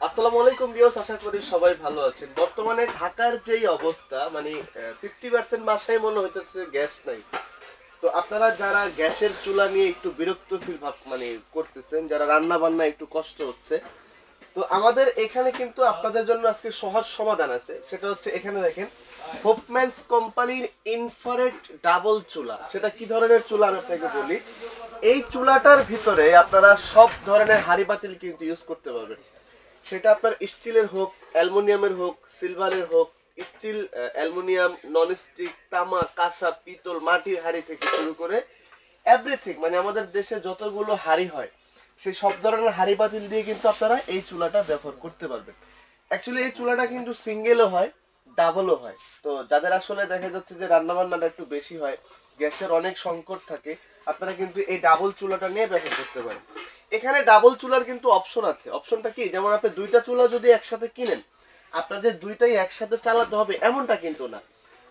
আসসালামু আলাইকুম ভিউয়ার্স, আশা করি সবাই ভালো আছেন। বর্তমানে ঢাকার যেই অবস্থা, মানে 50% বাসায় মনে হইতেছে গ্যাস নাই। তো আপনারা যারা গ্যাসের চুলা নিয়ে একটু বিরক্ত ফিল মানে করতেছেন, যারা রান্না বান্না একটু কষ্ট হচ্ছে, তো আমাদের এখানে কিন্তু আপনাদের জন্য আজকে সহজ সমাধান আছে। সেটা হচ্ছে এখানে দেখেন, হোপম্যান্স কোম্পানির ইনফ্রারেড ডাবল চুলা। সেটা কি ধরনের চুলা আমি আপনাকে বলি। এই চুলাটার ভিতরে আপনারা সব ধরনের হাঁড়ি পাতিল কিন্তু ইউজ করতে পারবেন। সেটা আপনার স্টিলের হোক, অ্যালুমিনিয়ামের হোক, সিলভারের হোক, স্টিল, অ্যালুমিনিয়াম, ননস্টিক, তামা, কাঁসা, পিতল, মাটির হাঁড়ি থেকে শুরু করে এভরিথিং, মানে আমাদের দেশে যতগুলো হাঁড়ি হয় সেই সব ধরনের হাঁড়ি পাতিল দিয়ে কিন্তু আপনারা এই চুলাটা ব্যবহার করতে পারবেন। অ্যাকচুয়ালি এই চুলাটা কিন্তু সিঙ্গেলও হয়, ডাবলও হয়। তো যাদের আসলে দেখা যাচ্ছে যে রান্না বান্নাটা একটু বেশি হয়, গ্যাসের অনেক সংকট থাকে, আপনারা কিন্তু এই ডাবল চুলাটা নিয়ে ব্যবহার করতে পারেন। এখানে ডাবল চুলার কিন্তু অপশন আছে। অপশনটা কি, যেমন আপনি দুইটা চুলা যদি একসাথে কিনেন, আপনাদের দুইটাই একসাথে চালাতে হবে এমনটা কিন্তু না।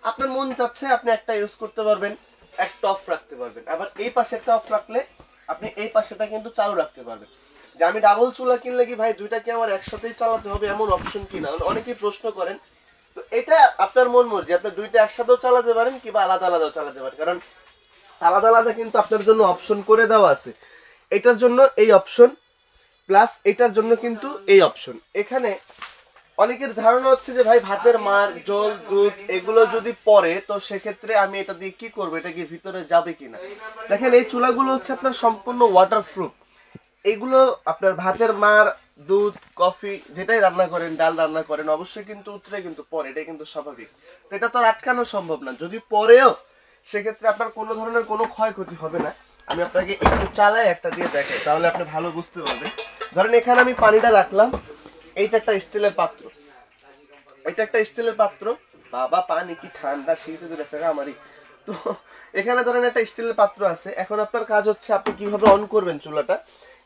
আপনার মন চাচ্ছে আপনি একটা ইউজ করতে পারবেন, একটা অফ রাখতে পারবেন, আবার এই পাশে একটা অফ রাখলে আপনি এই পাশেটা কিন্তু চালু রাখতে পারবেন। যে আমি ডাবল চুলা কিনলে কি ভাই দুইটা কি আমার একসাথেই চালাতে হবে, এমন অপশন কি না, অনেকেই প্রশ্ন করেন। তো এটা আপনার মন মর্জি, আপনি দুইটা একসাথেও চালাতে পারেন কিংবা আলাদা আলাদাও চালাতে পারেন, কারণ আলাদা আলাদা কিন্তু আপনার জন্য অপশন করে দেওয়া আছে। এটার জন্য এই অপশন, প্লাস এটার জন্য কিন্তু এই অপশন। এখানে অনেকের ধারণা হচ্ছে যে ভাই ভাতের মার, জল, দুধ এগুলো যদি পড়ে তো সেক্ষেত্রে আমি এটা দিয়ে কি করবো, এটা কি ভিতরে যাবে কিনা। দেখেন এই চুলাগুলো হচ্ছে আপনার সম্পূর্ণ ওয়াটারপ্রুফ। এগুলো আপনার ভাতের মার, দুধ, কফি যেটাই রান্না করেন, ডাল রান্না করেন, অবশ্যই কিন্তু উতরে কিন্তু পরে, এটা কিন্তু স্বাভাবিক। তো এটা তো আর আটকানো সম্ভব না। যদি পরেও সেক্ষেত্রে আপনার কোনো ধরনের কোনো ক্ষয়ক্ষতি হবে না। আমি আপনাকে একটু চালাই একটা দিয়ে দেখাই, তাহলে আপনি ভালো বুঝতে পারবেন। ধরেন এখানে আমি পানিটা রাখলাম, এইটা একটা স্টিলের পাত্র, এটা একটা স্টিলের পাত্র। বাবা পানি কি ঠান্ডা, শীতে ধরেছে আমারই। তো এখানে ধরেন একটা স্টিলের পাত্র আছে। এখন আপনার কাজ হচ্ছে আপনি কিভাবে অন করবেন চুলাটা।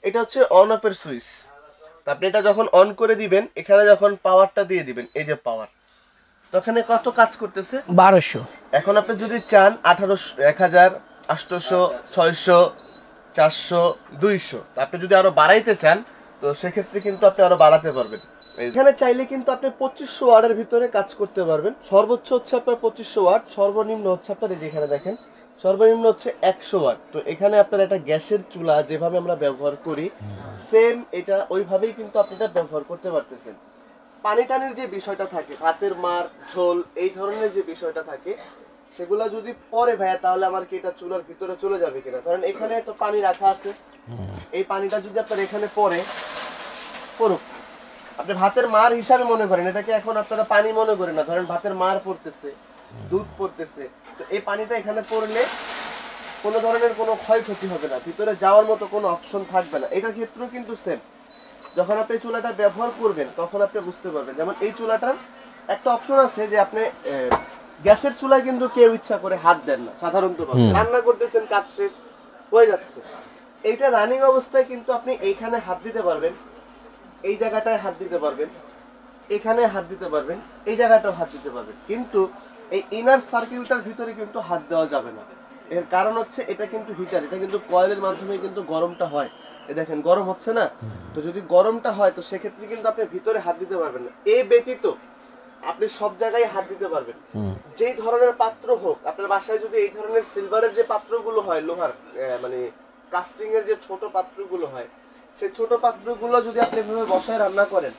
এটা হচ্ছে অন অফের সুইচ। আপনি এটা যখন অন করে দিবেন, এখানে যখন পাওয়ারটা দিয়ে দিবেন, এই যে পাওয়ার, তখন কত কাজ করতেছে 1200। এখন আপনি যদি চান 1800, 1000, 800, 600, 400, 200, আপনি যদি আরো বাড়াইতে চান তো সেক্ষেত্রে কিন্তু আপনি আরো বাড়াতে পারবেন। এখানে চাইলে কিন্তু আপনি 2500 ওয়াটের ভিতরে কাজ করতে পারবেন। সর্বোচ্চ হচ্ছে আপনার 2500 ওয়াট, সর্বনিম্ন হচ্ছে আপনার এই যেখানে দেখেন সর্বনিম্ন হচ্ছে 100 ওয়াট। তো এখানে আপনার একটা গ্যাসের চুলা যেভাবে আমরা ব্যবহার করি সেম এটা ওইভাবেই কিন্তু আপনি এটা ব্যবহার করতে পারতেছেন। পানি টানির যে বিষয়টা থাকে, ভাতের মার, ঝোল, এই ধরনের যে বিষয়টা থাকে, সেগুলো যদি পরে ভাইয়া তাহলে আমার কি এটা চুলার ভিতরে চলে যাবে কিনা। ধরেন এখানে তো পানি রাখা আছে, এই পানিটা যদি আপনার এখানে পড়ুক, আপনি ভাতের মার হিসাবে মনে করেন, এটাকে এখন আপনারা পানি মনে করেন না। ধরেন ভাতের মার পড়তেছে, দুধ পড়তেছে, তো এই পানিটা এখানে পড়লে কোনো ধরনের কোনো ক্ষয়ক্ষতি হবে না, ভিতরে যাওয়ার মতো কোনো অপশন থাকবে না। এটার ক্ষেত্রেও কিন্তু সেম। যখন আপনি চুলাটা ব্যবহার করবেন তখন আপনি বুঝতে পারবেন। যেমন এই চুলাটার একটা অপশন আছে যে আপনি গ্যাসের চুলায় কিন্তু কেউ ইচ্ছা করে হাত দেন না সাধারণত, রান্না করতেছেন, কাজ শেষ হয়ে যাচ্ছে, এইটা রানিং অবস্থায় কিন্তু আপনি এইখানে হাত দিতে পারবেন, এই জায়গাটায় হাত দিতে পারবেন, এখানে হাত দিতে পারবেন, এই জায়গাটাও হাত দিতে পারবেন, কিন্তু এই ইনার সার্কেলটার ভিতরে কিন্তু হাত দেওয়া যাবে না। এর কারণ হচ্ছে এটা কিন্তু হিটার, এটা কিন্তু কয়েলের মাধ্যমে কিন্তু গরমটা হয়। এই দেখেন গরম হচ্ছে না, তো যদি গরমটা হয় তো সেক্ষেত্রে কিন্তু আপনি ভিতরে হাত দিতে পারবেন না। এই ব্যতীত আপনি সব জায়গায় হাত দিতে পারবেন, যেই ধরনের পাত্র হোক। আপনার বাসায় যদি এই ধরনের সিলভারের যে পাত্রগুলো হয়, লোহার মানে কাস্টিং এর যে ছোট পাত্রগুলো হয়, সেই ছোট পাত্রগুলো যদি আপনি এভাবে বসায় রান্না করেন,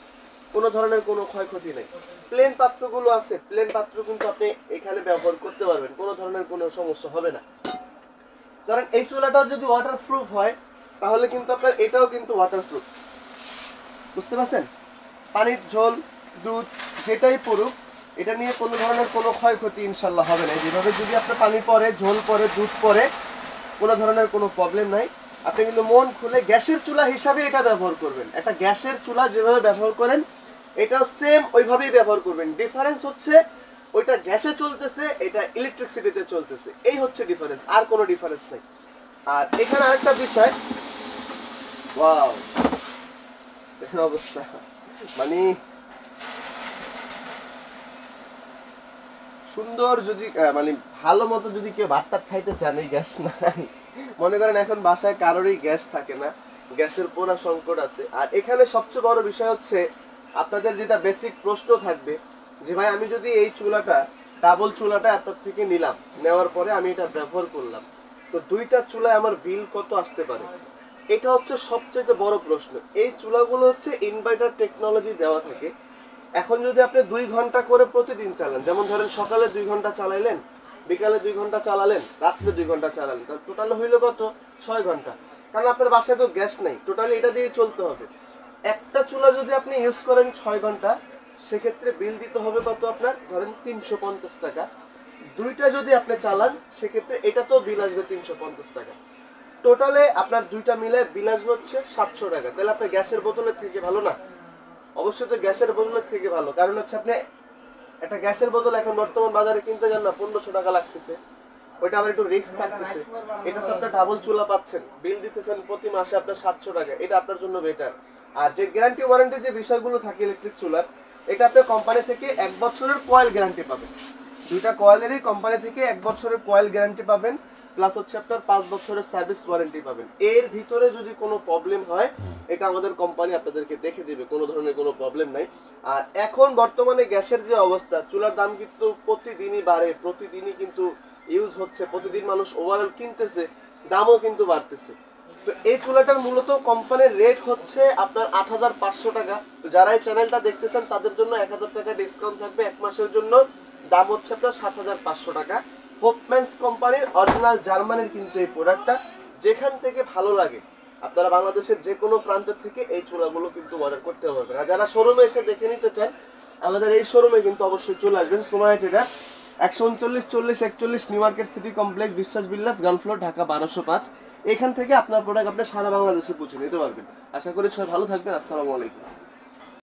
কোনো ধরনের কোনো ক্ষয়ক্ষতি নেই। প্লেন পাত্রগুলো আছে, প্লেন পাত্র কিন্তু আপনি এখানে ব্যবহার করতে পারবেন, কোনো ধরনের কোনো সমস্যা হবে না। ধরেন এই চুলাটাও যদি ওয়াটারপ্রুফ হয় তাহলে কিন্তু আপনার এটাও কিন্তু ওয়াটারপ্রুফ। বুঝতে পারছেন? পানির ঝোল, দুধ যেটাই পড়ুক, এটা নিয়ে কোনো ধরনের কোনো ক্ষয়ক্ষতি ইনশাল্লাহ হবে না। যেভাবে যদি আপনার পানি পড়ে, ঝোল পড়ে, দুধ পড়ে, কোনো ধরনের কোনো প্রবলেম নাই। আপনি কিন্তু মন খুলে গ্যাসের চুলা হিসাবে এটা ব্যবহার করবেন। একটা গ্যাসের চুলা যেভাবে ব্যবহার করেন এটাও সেম ওইভাবেই ব্যবহার করবেন। ডিফারেন্স হচ্ছে ওইটা গ্যাসে চলতেছে, এটা ইলেকট্রিসিটিতে চলতেছে, এই হচ্ছে ডিফারেন্স, আর কোনো ডিফারেন্স নেই। আর এখানে আরেকটা বিষয়, ওয়াও দেখেন অবস্থা, মানে সুন্দর। যদি মানে ভালো মতো যদি কেউ ভাত টাত খাইতে চান, এই গ্যাস নাই, মনে করেন এখন বাসায় কারোরই গ্যাস থাকে না, গ্যাসের পুরা সংকট আছে। আর এখানে সবচেয়ে বড় বিষয় হচ্ছে আপনাদের যেটা বেসিক প্রশ্ন থাকবে যে ভাই আমি যদি এই চুলাটা ডাবল চুলাটা আপনার থেকে নিলাম, নেওয়ার পরে আমি এটা ব্যবহার করলাম, তো দুইটা চুলায় আমার বিল কত আসতে পারে? এটা হচ্ছে সবচেয়ে বড় প্রশ্ন। এই চুলাগুলো হচ্ছে ইনভার্টার টেকনোলজি দেওয়া থাকে। এখন যদি আপনি 2 ঘন্টা করে প্রতিদিন চালান, যেমন ধরেন সকালে 2 ঘন্টা চালাইলেন, বিকালে 2 ঘন্টা চালালেন, রাত্রে 2 ঘন্টা চালালেন, তাহলে টোটাল হইলো কত? 6 ঘন্টা। কারণ আপনার বাসায় তো গ্যাস নেই, টোটালি এটা দিয়ে চলতে হবে। একটা চুলা যদি আপনি ইউজ করেন 6 ঘন্টা, সেক্ষেত্রে বিল দিতে হবে কত আপনার? ধরেন 350 টাকা। দুইটা যদি আপনি চালান সেক্ষেত্রে এটা তো বিল আসবে 350 টাকা। টোটালে আপনার দুইটা মিলে বিল আসবে হচ্ছে 700 টাকা। তাহলে আপনার গ্যাসের বোতলের থেকে ভালো না? অবশ্যই তো গ্যাসের বোতলের থেকে ভালো। কারণ হচ্ছে আপনি একটা গ্যাসের বোতল এখন বর্তমান বাজারে কিনতে যান না 1500 টাকা লাগতেছে, ওইটা আবার একটু রিস্ক থাকতেছে। এটা তো আপনার ডাবল চুলা পাচ্ছেন, বিল দিতেছেন প্রতি মাসে আপনার 700 টাকা, এটা আপনার জন্য বেটার। আর যে গ্যারান্টি ওয়ারেন্টি যে বিষয়গুলো থাকে ইলেকট্রিক চুলার, এটা আপনি কোম্পানি থেকে 1 বছরের কয়েল গ্যারান্টি পাবেন। দুইটা কয়েলেরই কোম্পানি থেকে 1 বছরের কয়েল গ্যারান্টি পাবেন, প্লাস হচ্ছে আপনার 5 বছরের সার্ভিস ওয়ারেন্টি পাবেন। এর ভিতরে যদি কোনো প্রবলেম হয়, এটা আমাদের কোম্পানি আপনাদেরকে দেখে দিবে, কোনো ধরনের কোনো প্রবলেম নাই। আর এখন বর্তমানে গ্যাসের যে অবস্থা, চুলার দাম কিন্তু প্রতিদিনই বাড়ে, প্রতিদিনই কিন্তু ইউজ হচ্ছে, প্রতিদিন মানুষ ওভারঅল কিনতেছে, দামও কিন্তু বাড়তেছে। তো এই চুলাটার মূলত কোম্পানির রেট হচ্ছে আপনার 8500 টাকা। তো যারা এই চ্যানেলটা দেখতেছেন তাদের জন্য 1000 টাকা ডিসকাউন্ট থাকবে 1 মাসের জন্য। দাম হচ্ছে আপনার 7500 টাকা। হোপম্যান্স কোম্পানির অরিজিনাল জার্মানির কিন্তু এই প্রোডাক্টটা, যেখান থেকে ভালো লাগে আপনারা বাংলাদেশের যে কোনো প্রান্ত থেকে এই চুলাগুলো কিন্তু অর্ডার করতে পারবেন। আর যারা শোরুমে এসে দেখে নিতে চান, আমাদের এই শোরুমে কিন্তু অবশ্যই চলে আসবেন। Somaya traders, 139 40 41 new market city complex, Biswas builders, ground floor, Dhaka 1205। এখান থেকে আপনার প্রোডাক্ট আপনি সারা বাংলাদেশে পৌঁছে নিতে পারবেন। আশা করি সবাই ভালো থাকবেন। আসসালামু আলাইকুম।